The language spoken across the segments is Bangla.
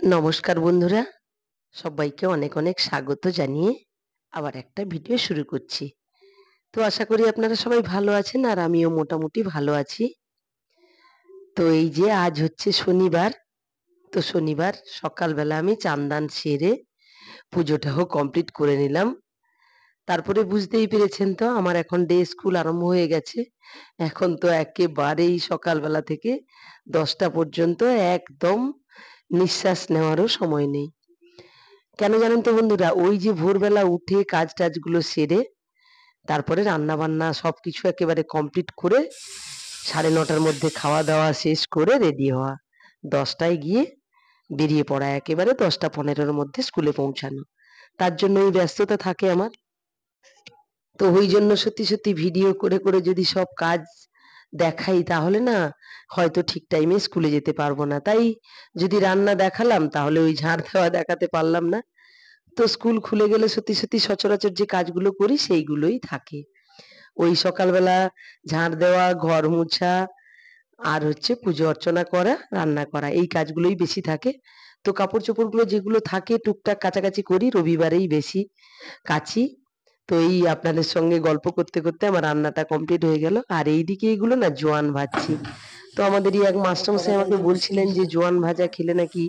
নমস্কার বন্ধুরা, সবাইকে অনেক অনেক স্বাগত জানিয়ে আবার একটা ভিডিও শুরু করছি। তো আশা করি আপনারা সবাই ভালো আছেন আর আমিও মোটামুটি ভালো আছি। তো এই যে আজ হচ্ছে শনিবার, তো শনিবার সকালবেলা আমি চান-দান সেরে পুজোটাও কমপ্লিট করে নিলাম। তারপরে বুঝতেই পেরেছেন তো আমার এখন ডে স্কুল আরম্ভ হয়ে গেছে। এখন তো একেবারেই সকালবেলা থেকে 10টা পর্যন্ত একদম নিঃশ্বাস নেওয়ারও সময় নেই। কেন জানেন তো বন্ধুরা? ওই যে ভোরবেলা উঠে কাজ-টাজগুলো সেরে তারপরে রান্না-বান্না সবকিছু একেবারে কমপ্লিট করে 9:30টার মধ্যে খাওয়া-দাওয়া শেষ করে রেডি হওয়া। 10টায় গিয়ে বেরিয়ে পড়া একেবারে 10টা 15-র মধ্যে স্কুলে পৌঁছানো। তার জন্য এই ব্যস্ততা থাকে আমার। তো ওই জন্য সত্যি ভিডিও করে যদি সব কাজ দেখাই তাহলে না হয়তো ঠিক টাইমে স্কুলে যেতে পারবো না। তাই যদি রান্না দেখালাম তাহলে ওই ঝাড় দেওয়া দেখাতে পারলাম না। তো স্কুল খুলে গেলে সত্যি সচরাচর যে কাজগুলো করি সেইগুলোই থাকে। ওই সকালবেলা ঝাড় দেওয়া, ঘর মোছা আর হচ্ছে পুজো অর্চনা করা, রান্না করা এই কাজগুলোই বেশি থাকে। তো কাপড়-চোপড়গুলো যেগুলো থাকে টুকটাক কাচাকাচি করি, রবিবারেই বেশি কাচি। তো এই আপনাদের সঙ্গে গল্প করতে আমার রান্নাটা কমপ্লিট হয়ে গেল। আর এইদিকে এগুলো না জোয়ান ভাজছি। তো আমাদেরই এক মাস্টারমশাই আমাকে বলছিলেন যে জোয়ান ভাজা খেলে নাকি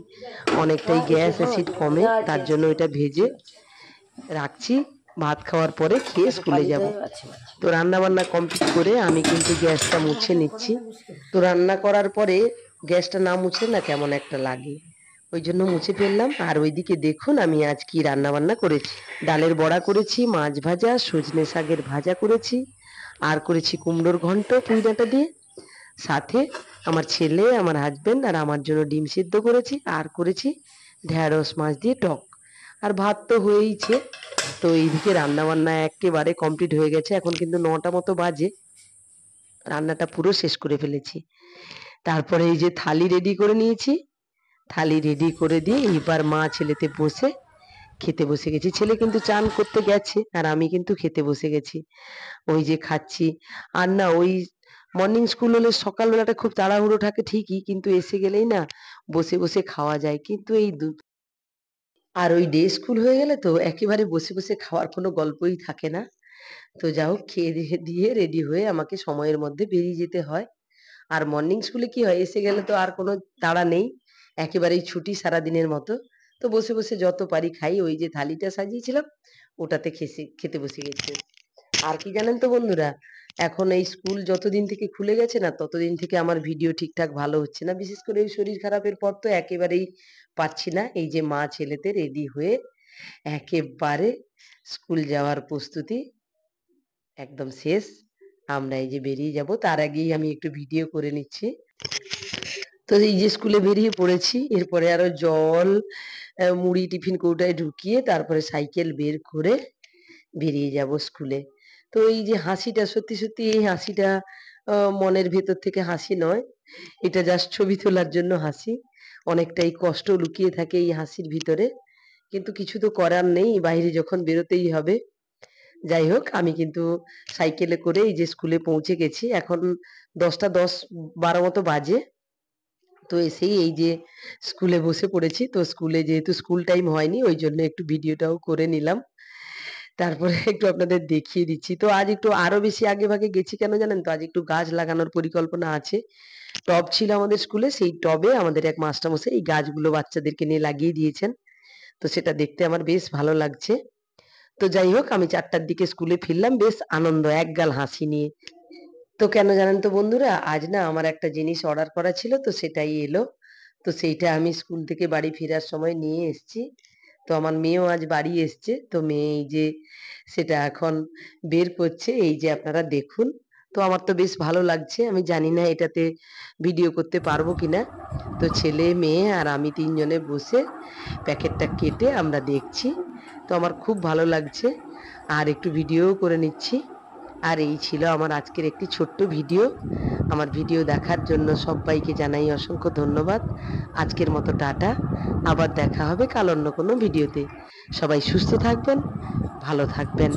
অনেকটাই গ্যাস অ্যাসিড কমে। তার জন্য এটা ভেজে রাখছি। ভাত খাওয়ার পরে খেয়ে স্কুলে যাব। তো রান্না-বান্না কমপ্লিট করে আমি কিন্তু গ্যাসটা মুছে নিচ্ছি। তো রান্না করার পরে গ্যাসটা না মুছলে না কেমন একটা লাগে। ওইজন্য মুছে ফেললাম। আর ওইদিকে দেখুন আমি আজ কি রান্না-বান্না করেছি। ডালের বড়া করেছি, মাছ ভাজা, সজনে শাকের ভাজা করেছি, আর করেছি কুমড়োর ঘন্ট পুঁইডাঁটা দিয়ে। সাথে আমার ছেলে, আমার হাসব্যান্ড আর আমার জন্য ডিম সিদ্ধ করেছি, আর করেছি ঢেঁড়স মাছ দিয়ে টক। আর ভাত তো হয়েইছে। তো এইদিকে রান্না-বান্না এক্কেবারে কমপ্লিট হয়ে গেছে। এখন কিন্তু 9টা মতো বাজে। রান্নাটা পুরো শেষ করে ফেলেছি। তারপরে এই যে থালি রেডি করে নিয়েছি। থালি রেডি করে দিয়ে এবার মা ছেলেতে বসে খেতে বসে গেছি। ছেলে কিন্তু চান করতে গেছে আর আমি কিন্তু খেতে বসে গেছি। ওই যে খাচ্ছি। আর না ওই মর্নিং স্কুল হলে সকালবেলাটা খুব তাড়াহুড়ো থাকে ঠিকই, কিন্তু এসে গেলেই না বসে খাওয়া যায়। কিন্তু এই আর ওই ডে স্কুল হয়ে গেলে তো একেবারে বসে খাওয়ার কোনো গল্পই থাকে না। তো যা হোক খেয়ে দেয়ে দিয়ে রেডি হয়ে আমাকে সময়ের মধ্যে বেরিয়ে যেতে হয়। আর মর্নিং স্কুলে কি হয় এসে গেলে তো আর কোনো তাড়া নেই। একেবারেই ছুটি সারাদিনের মতো। তো বসে যত পারি খাই। ওই যে থালিটা সাজিয়েছিলাম ওটাতে খেতে বসে গেছি। আর কি জানেন তো বন্ধুরা? এখন এই স্কুল যতদিন থেকে খুলে গেছে না ততদিন থেকে আমার ভিডিও ঠিকঠাক ভালো হচ্ছে না। বিশেষ করে এই শরীর খারাপের পর তো একেবারেই পারছি না। এই যে মা ছেলেতে রেডি হয়ে একেবারে স্কুল যাওয়ার প্রস্তুতি একদম শেষ। আমরা এই যে বেরিয়ে যাব তার আগেই আমি একটু ভিডিও করে নিচ্ছি। তো এই যে স্কুলে বেরিয়ে পড়েছি। এরপরে আরো জল, মুড়ি টিফিন কৌটায় ঢুকিয়ে তারপরে সাইকেল বের করে বেরিয়ে যাব স্কুলে। তো এই যে হাসিটা সত্যি এই হাসিটা মনের ভেতর থেকে হাসি নয়। এটা জাস্ট ছবি তোলার জন্য হাসি। অনেকটাই কষ্ট লুকিয়ে থাকে এই হাসির ভিতরে। কিন্তু কিছু তো করার নেই। বাইরে যখন বেরোতেই হবে। যাই হোক আমি কিন্তু সাইকেলে করে এই যে স্কুলে পৌঁছে গেছি। এখন 10টা 10-12 মতো বাজে। তো এসেই এই যে স্কুলে বসে পড়েছি। তো স্কুলে যেহেতু স্কুল টাইম হয়নি ওইজন্য একটু ভিডিওটাও করে নিলাম। তারপরে একটু আপনাদের দেখিয়ে দিচ্ছি। তো আজ একটু আরো বেশি আগেভাগে গেছি কেন জানেন তো? আজ একটু গাছ লাগানোর পরিকল্পনা আছে। টব ছিল আমাদের স্কুলে, সেই টবে আমাদের এক মাস্টারমশাই এই গাছগুলো বাচ্চাদেরকে নিয়ে লাগিয়ে দিয়েছেন। তো সেটা দেখতে আমার বেশ ভালো লাগছে। তো যাই হোক আমি 4টার দিকে স্কুলে ফিরলাম বেশ আনন্দ, একগাল হাসি নিয়ে। তো কেন জানেন তো বন্ধুরা? আজ না আমার একটা জিনিস অর্ডার করা ছিল তো সেটাই এলো। তো সেইটা আমি স্কুল থেকে বাড়ি ফেরার সময় নিয়ে এসছি। তো আমার মেয়েও আজ বাড়ি এসছে। তো মেয়ে এই যে সেটা এখন বের করছে। এই যে আপনারা দেখুন। তো আমার তো বেশ ভালো লাগছে। আমি জানি না এটাতে ভিডিও করতে পারবো কিনা। তো ছেলে, মেয়ে আর আমি ৩ জনে বসে প্যাকেটটা কেটে আমরা দেখছি। তো আমার খুব ভালো লাগছে। আর একটু ভিডিওও করে নিচ্ছি। আর এই ছিল আমার আজকের একটি ছোট্ট ভিডিও। আমার ভিডিও দেখার জন্য সব্বাইকে জানাই অসংখ্য ধন্যবাদ। আজকের মতো টাটা। আবার দেখা হবে কাল অন্য কোনো ভিডিওতে। সবাই সুস্থ থাকবেন, ভালো থাকবেন।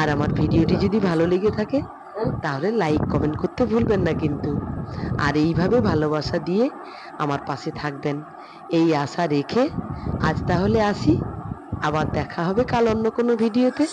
আর আমার ভিডিওটি যদি ভালো লেগে থাকে তাহলে লাইক কমেন্ট করতে ভুলবেন না কিন্তু। আর এইভাবে ভালোবাসা দিয়ে আমার পাশে থাকবেন, এই আশা রেখে আজ তাহলে আসি। আবার দেখা হবে কাল অন্য কোনো ভিডিওতে।